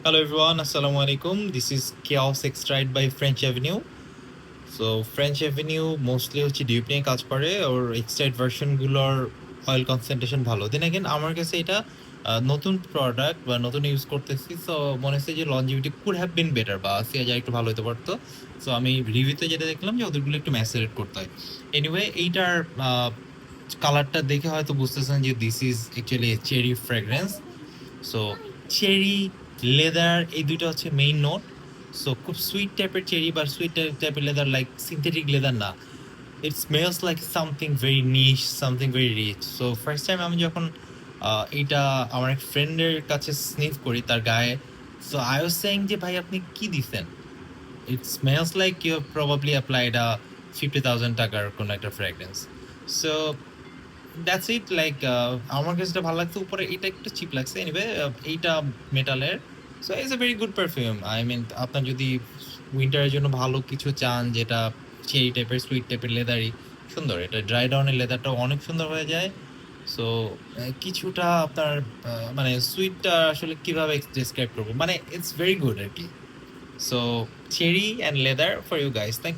Hello everyone, Assalamu alaikum. This is Chaos Extract by French Avenue. So French Avenue mostly হচ্ছে ডিউব নিয়ে কাজ করে, ওর এক্সট্রাক্ট ভার্সনগুলোর অয়েল কনসেন্ট্রেশন ভালো। দেন অ্যাগেন আমার কাছে এটা নতুন প্রোডাক্ট বা নতুন ইউজ করতেছি, সো মনে হচ্ছে যে longevity could have been better বা সিআইজার একটু ভালো হতে পারতো। সো আমি রিভিউতে যেটা দেখলাম যে ওদেরগুলো একটু ম্যাসারেট করতে হয়। এনিওয়ে এইটার কালারটা দেখে হয়তো বুঝতেছেন যে this is actually cherry fragrance. So cherry, leather এই দুইটা হচ্ছে মেইন নোট। সো খুব সুইট টাইপের চেরি বা সুইট টাইপের লেদার, লাইক সিনথেটিক লেদার না। It smells like something very niche, something very rich. So first time আমি যখন এইটা আমার এক ফ্রেন্ডের কাছে স্নিফ করি তার গায়ে, সো আই ওয়াজ সেইং যে ভাই আপনি কি দিছেন, it smells like you have probably applied 50,000 টাকার কোনো একটা fragrance. So that's it, like আমার কাছে এটা ভালো লাগছে। উপরে এটা একটু চিপ লাগছে, এনিওয়ে এইটা মেটালের। So it's a very good perfume. I mean আপনার যদি উইন্টারের জন্য ভালো কিছু চান যেটা চেরি টাইপের সুইট টাইপের লেদারি, সুন্দর, এটা ড্রাই ডাউনের লেদারটাও অনেক সুন্দর হয়ে যায়। সো কিছুটা আপনার মানে সুইটটা আসলে কিভাবে ডিসক্রাইব করবো, মানে ইটস ভেরি গুড আর কি। So cherry and leather for you guys. Thank